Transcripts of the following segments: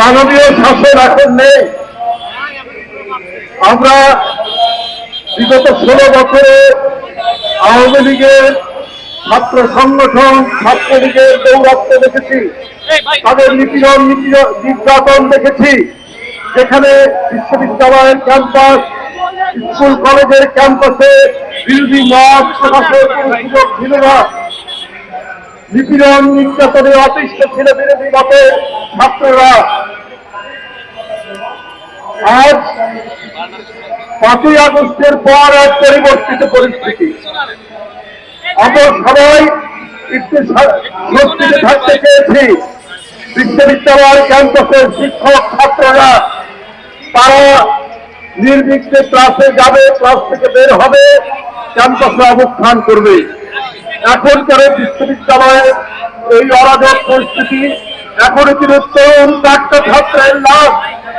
মাননীয় শাসন এখন নেই। আমরা বিগত 16 বছরে আওয়ামী লীগের ছাত্র সংগঠন, ছাত্রলীগের দৌরাত্ম দেখেছি, তাদের নিপীড়ন নির্যাতন দেখেছি, যেখানে বিশ্ববিদ্যালয়ের ক্যাম্পাস, স্কুল কলেজের ক্যাম্পাসে বিরোধী মত প্রকাশের কোন সুযোগ ছিল না। নিপীড়ন নির্যাতনে অতিষ্ঠ ছিল বিরোধী মতের ছাত্ররা। আজ 5ই আগস্টের পর এক পরিবর্তিত পরিস্থিতি। আমরা সবাই একটু স্বস্তিতে থাকতে চেয়েছি। বিশ্ববিদ্যালয়ের ক্যাম্পাসের শিক্ষক ছাত্ররা তারা নির্বিঘ্নে ক্লাসে যাবে, ক্লাস থেকে বের হবে, ক্যাম্পাসে অবস্থান করবে। এখনকার বিশ্ববিদ্যালয়ের এই অরাজক পরিস্থিতি, এখনো কিন্তু তরুণ চারটা ছাত্রের লাশ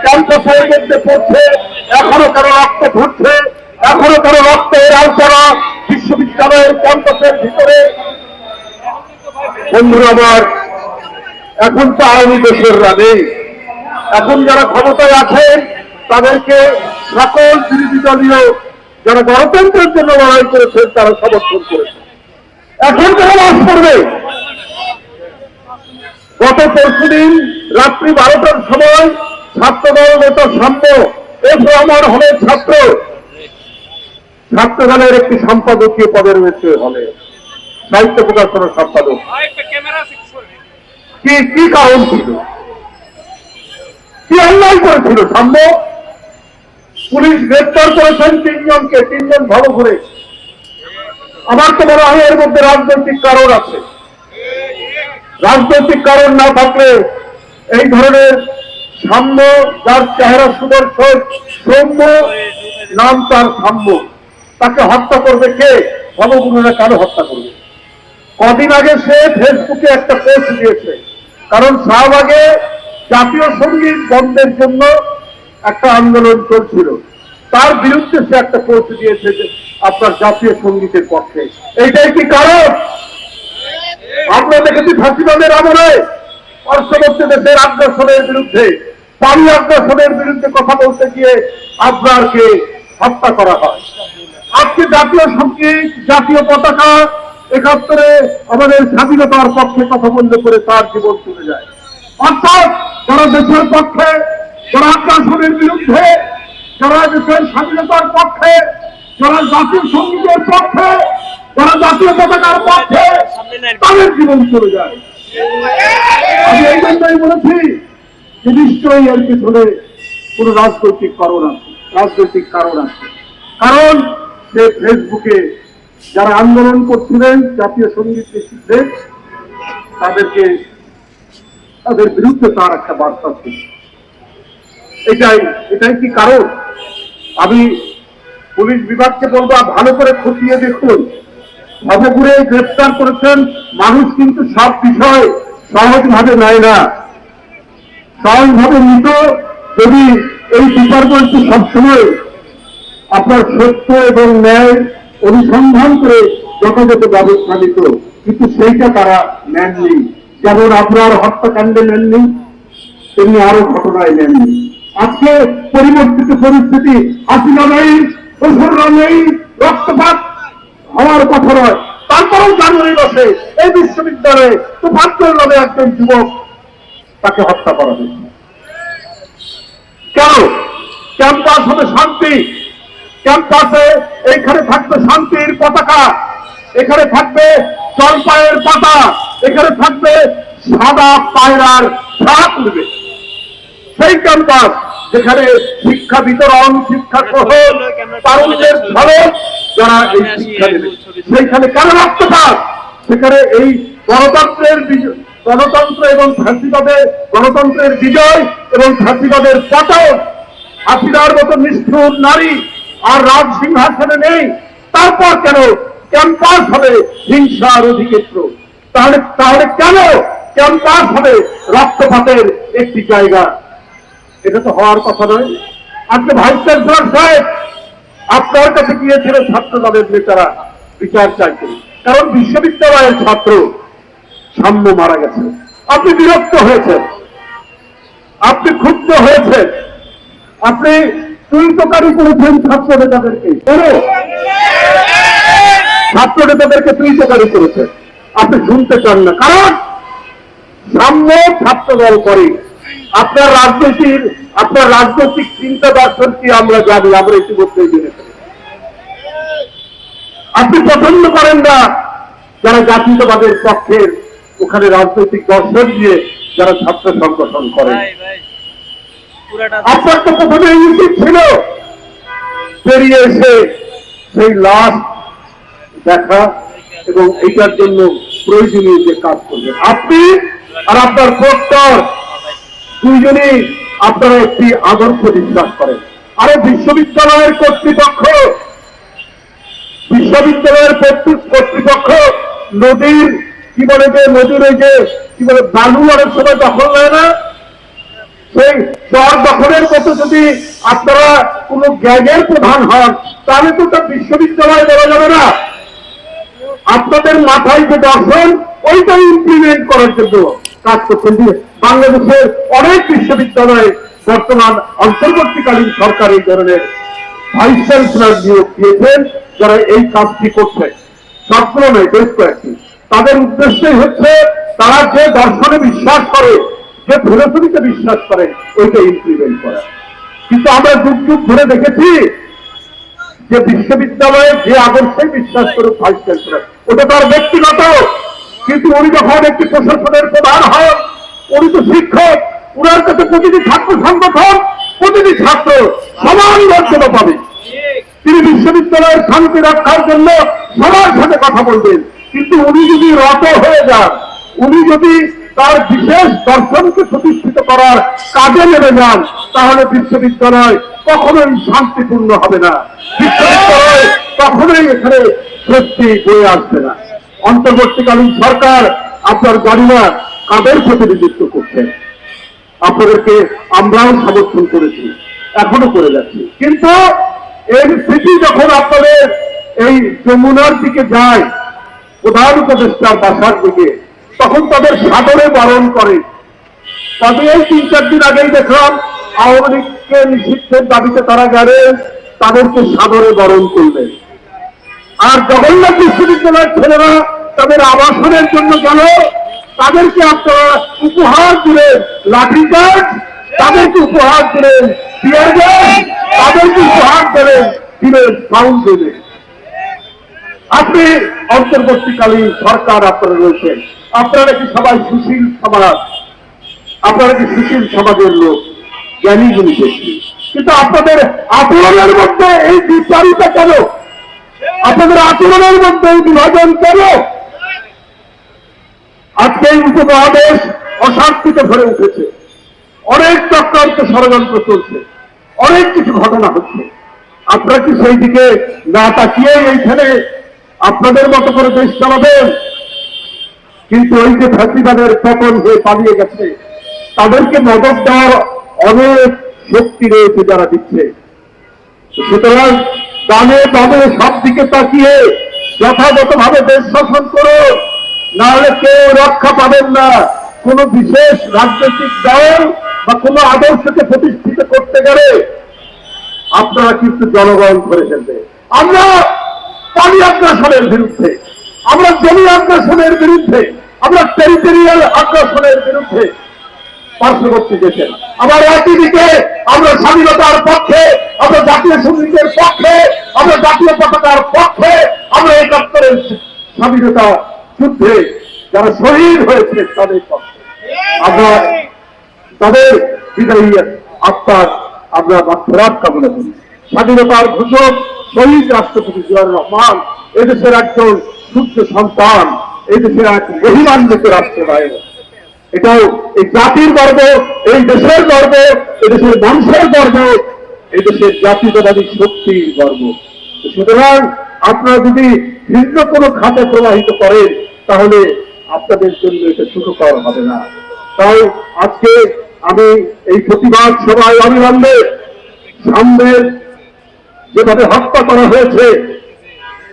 ক্যাম্পাসের মধ্যে পড়ছে, এখনো কারো রক্ত ঝরছে, এখনো কারো রক্তের আলতারা বিশ্ববিদ্যালয়ের ক্যাম্পাসের ভিতরে। বন্ধুরা আমার, এখন তো আওয়ামী দোসররা নেই। এখন যারা ক্ষমতায় আছেন তাদেরকে সকল বিরোধী দলীয় যারা গণতন্ত্রের জন্য লড়াই করেছেন তারা সমর্থন করেছে। এখন তারা বাস করবে। গত পরশুদিন রাত্রি 12টার সময় ছাত্রদল নেতা সাম্য আমার হলের ছাত্রদলের একটি সম্পাদকীয় পদে রয়েছে হলে, সাহিত্য প্রকাশনের সম্পাদক। কি কারণ ছিল? কি অন্যায় করেছিল সাম্য? পুলিশ গ্রেপ্তার করেছেন 3 জনকে, 3 জন ভালো করে। আমার তো মনে হয় এর মধ্যে রাজনৈতিক কারণ আছে। রাজনৈতিক কারণ না থাকলে এই ধরনের সাম্য, যার চেহারা সুদর্শন, সৌম্য নাম তার সাম্য, তাকে হত্যা করবে কে? ভবগুরুরা কেন হত্যা করবে? কদিন আগে সে ফেসবুকে একটা পোস্ট দিয়েছে, কারণ শাহবাগে জাতীয় সঙ্গীত বন্ধের জন্য একটা আন্দোলন চলছিল, তার বিরুদ্ধে সে একটা পোস্ট দিয়েছে যে আপনার জাতীয় সঙ্গীতের পক্ষে। এইটাই কি কারণ? আমরা দেখেছি ফাঁসিবাদের আমলে পার্শ্ববর্তী দেশের আগ্রাসনের বিরুদ্ধে, পানি আগ্রাসনের বিরুদ্ধে কথা বলতে গিয়ে আবরারকে হত্যা করা হয়। আজকে জাতীয় সঙ্গীত, জাতীয় পতাকা, 71-এ আমাদের স্বাধীনতার পক্ষে কথা বলতে করে তার জীবন চলে যায়। অর্থাৎ যারা দেশের পক্ষে, যারা আগ্রাসনের বিরুদ্ধে, যারা দেশের স্বাধীনতার পক্ষে, যারা জাতীয় সঙ্গীতের পক্ষে, যারা জাতীয় পতাকার পক্ষে, তাদের জীবন চলে যায়। আমি এই জন্যই বলেছি যে নিশ্চয়ই এর পিছনে কোন রাজনৈতিক কারণ আছে। কারণ সে ফেসবুকে যারা আন্দোলন করছিলেন জাতীয় সঙ্গীত নিষিদ্ধে, তাদের বিরুদ্ধে তার একটা বার্তা ছিল। এটাই কি কারণ? আমি পুলিশ বিভাগকে বলবো ভালো করে খতিয়ে দেখুন। ভবঘুরে গ্রেফতার করেছেন মানুষ, কিন্তু সব বিষয় সহজভাবে নেয় না। সহজভাবে নিত যদি এই ডিপার্টমেন্টটি সবসময় আপনার সত্য এবং ন্যায় অনুসন্ধান করে যথাযথ ব্যবস্থা নিত, কিন্তু সেইটা তারা নেননি। যেমন আপনার হত্যাকাণ্ডে নেননি, তেমনি আরো ঘটনায় নেননি। আজকে পরিবর্তিত পরিস্থিতি, হাসিনা নেই, দোসররা নেই, রক্তপাত হওয়ার কথা নয়, তারপরেও জানুয়ারি মাসে এই বিশ্ববিদ্যালয়ে তুফাজ্জল নামে একজন যুবক, তাকে হত্যা করা হয়েছে। কেন? ক্যাম্পাস হবে শান্তি, ক্যাম্পাসে এইখানে থাকবে শান্তির পতাকা, এখানে থাকবে জলপাইয়ের পাতা, এখানে থাকবে সাদা পায়রার ছাপ উঠবে। সেই ক্যাম্পাস যেখানে শিক্ষা বিতরণ, শিক্ষা গ্রহণ, তারুণ্যের ঝলক, যারা এই শিক্ষা দেবে, সেইখানে কেন রক্তপাত? সেখানে এই গণতন্ত্র এবং গণতন্ত্রের বিজয় এবং ফাঁসিবাদের পতন। হাসিনার মতো নিষ্ঠুর নারী আর রাজ সিংহাসনে নেই, তারপর কেন ক্যাম্পাস হবে হিংসার অধিক্ষেত্র? তাহলে কেন ক্যাম্পাস হবে রক্তপাতের একটি জায়গা? এটা তো হওয়ার কথা নয়। আজকে ভাইস চ্যান্সেলর সাহেব আপনার কাছে গিয়েছিল ছাত্র দলের নেতারা বিচার চাইতে, কারণ বিশ্ববিদ্যালয়ের ছাত্র সাম্য মারা গেছে। আপনি বিরক্ত হয়েছেন। আপনি ক্ষুব্ধ হয়েছেন, আপনি তুইতকারী করেছেন ছাত্র নেতাদেরকে, কেন ছাত্র নেতাদেরকে তুইতকারী করেছেন? আপনি শুনতে চান না, কারণ সামনে ছাত্র দল করে। আপনার রাজনৈতিক চিন্তা দর্শন কি আমরা জানি, আমরা ইতিমধ্যেই জেনে ফেলি। আপনি পছন্দ করেন না যারা জাতীয়তাবাদের পক্ষের ওখানে রাজনৈতিক দর্শন দিয়ে যারা ছাত্র সংগঠন করে। আপনার তো প্রথমে উচিত ছিল বেরিয়ে এসে সেই লাশ দেখা এবং এইটার জন্য প্রয়োজনীয় যে কাজ করবেন। আপনি আর আপনার প্রক্টর দুইজনই আপনারা একটি আদর্শ বিশ্বাস করেন। আরো বিশ্ববিদ্যালয়ের কর্তৃপক্ষ নদীর কি বলে যে নদীর ওই যে কি বলে বালু অনেক সময় দখল নেয় না, সেই চর দখলের মতো যদি আপনারা কোন গ্যাংয়ের প্রধান হন তাহলে তো তার বিশ্ববিদ্যালয় দেওয়া যাবে না। আপনাদের মাথায় যে দর্শন ওইটা ইমপ্লিমেন্ট করার জন্য কাজ করছেন। বাংলাদেশের অনেক বিশ্ববিদ্যালয়ে বর্তমান অন্তর্বর্তীকালীন সরকার এই ধরনের ভাইস চ্যান্সেলর নিয়োগ দিয়েছেন যারা এই কাজটি করছে। সবগুলো নয়, বেশ কয়েকটি। তাদের উদ্দেশ্যই হচ্ছে তারা যে দর্শনে বিশ্বাস করে, যে ফিলোসফিতে বিশ্বাস করে, ওইটা ইমপ্লিমেন্ট করা। কিন্তু আমরা যুগ যুগ ধরে দেখেছি যে বিশ্ববিদ্যালয়ে যে আদর্শে বিশ্বাস করে ভাইস চ্যান্সেলর, ওটা তার ব্যক্তিগত, কিন্তু উনি যখন একটি প্রশাসনের প্রধান হন, উনি তো শিক্ষক, উনার কাছে প্রতিটি ছাত্র সংগঠন, প্রতিটি ছাত্র সমান মর্যাদা পাবে। তিনি বিশ্ববিদ্যালয়ের শান্তি রক্ষার জন্য সবার সাথে কথা বলবেন। কিন্তু উনি যদি রত হয়ে যান, উনি যদি তার বিশেষ দর্শনকে প্রতিষ্ঠিত করার কাজে নেমে যান, তাহলে বিশ্ববিদ্যালয় কখনোই শান্তিপূর্ণ হবে না, বিশ্ববিদ্যালয় কখনোই এখানে স্বস্তি বয়ে আসবে না। অন্তর্বর্তীকালীন সরকার আপনার জানিনা কাদের প্রতিনিধিত্ব করছেন, আপনাদেরকে আমরাও সমর্থন করেছি, এখনো করে যাচ্ছি। কিন্তু এই স্মৃতি যখন আপনাদের এই যমুনার দিকে যায়, প্রধান উপদেষ্টার বাসার দিকে, তখন তাদের সাদরে বরণ করে। তবে এই 3-4 দিন আগেই দেখলাম আওয়ামী লীগকে নিষিদ্ধের দাবিতে তারা গেলেন, তাদেরকে সাদরে বরণ করলেন। আর জগন্নাথ বিশ্ববিদ্যালয়ের ছেলেরা তাদের আবাসনের জন্য গেল, তাদেরকে আপনারা উপহার দিলেন লাঠিচার্জ, তাদেরকে উপহার দিলেন টিয়ার গ্যাস, তাদেরকে উপহার দিলেন সাউন্ড দিলেন। আপনি অন্তর্বর্তীকালীন সরকার আপনারা রয়েছেন, আপনারা কি সবাই সুশীল সমাজ, আপনারা কি সুশীল সমাজের লোক, জ্ঞানী গুণী ব্যক্তি, কিন্তু আপনাদের আচরণের মধ্যে এই বিচারিতা কেন? আপনাদের আচরণের মধ্যে এই বিভাজন কেন? আজকে এই উপমহাদেশ অশান্তিতে ভরে উঠেছে, অনেক চক্রান্ত ষড়যন্ত্র চলছে, অনেক কিছু ঘটনা হচ্ছে। আপনারা কি সেই দিকে না তাকিয়ে এইখানে আপনাদের মতো করে দেশ চালাবেন? কিন্তু ওই যে ফ্যাসিবাদের পতন হয়ে পালিয়ে গেছে, তাদেরকে মদত দেওয়ার অনেক শক্তি রয়েছে যারা দিচ্ছে। সুতরাং দামে দামে সব দিকে তাকিয়ে যথাযথভাবে দেশ শাসন করুন, না হলে কেউ রক্ষা পাবেন না। কোন বিশেষ রাজনৈতিক দল বা কোন আদর্শকে প্রতিষ্ঠিত করতে গেলে আপনারা কিন্তু জনগণ করে ফেলবে। আমরা পানি আগ্রাসনের বিরুদ্ধে, আমরা জমি আগ্রাসনের বিরুদ্ধে, আমরা টেরিটোরিয়াল আগ্রাসনের বিরুদ্ধে পার্শ্ববর্তী দেশে। আবার একই দিকে আমরা স্বাধীনতার পক্ষে, আমরা জাতীয় সঙ্গীতের পক্ষে, আমরা জাতীয় পতাকার পক্ষে, আমরা ৭১-এর স্বাধীনতা যুদ্ধে যারা শহীদ হয়েছে তাদের পক্ষে। আমরা তাদের বিদায়ী আত্মার আমরা মাগফিরাত কামনা করি। স্বাধীনতার ঘোষক শহীদ রাষ্ট্রপতি জিয়াউর রহমান এদেশের একজন সূর্য সন্তান, এদেশের এক মহিমান্বিত রাষ্ট্রনায়ক। এটাও এই জাতির গর্ব, এই দেশের গর্ব, এদেশের মানুষের গর্ব, এদেশের জাতীয়তাবাদী শক্তির গর্ব। সুতরাং আপনারা যদি ভিন্ন কোনো খাতে প্রবাহিত করেন তাহলে আপনাদের জন্য এটা সুখকর হবে না। তাই আজকে আমি এই প্রতিবাদ সভায় অবিলম্বে সামনের যেভাবে হত্যা করা হয়েছে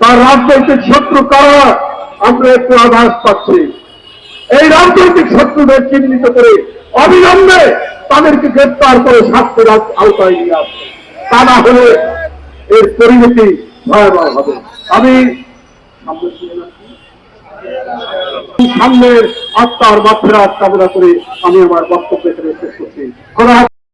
তার রাজনৈতিক শত্রু কারা আমরা একটু আভাস পাচ্ছি। এই রাজনৈতিক শত্রুদের চিহ্নিত করে অবিলম্বে তাদেরকে গ্রেপ্তার করে শাস্তির আওতায় নিয়ে আসবে। তা না হলে এর পরিণতি ভয়াবহ হবে। আমি সামনের আত্মার মাত্রা কামনা করে আমি আমার বক্তব্য এখানে শেষ করছি।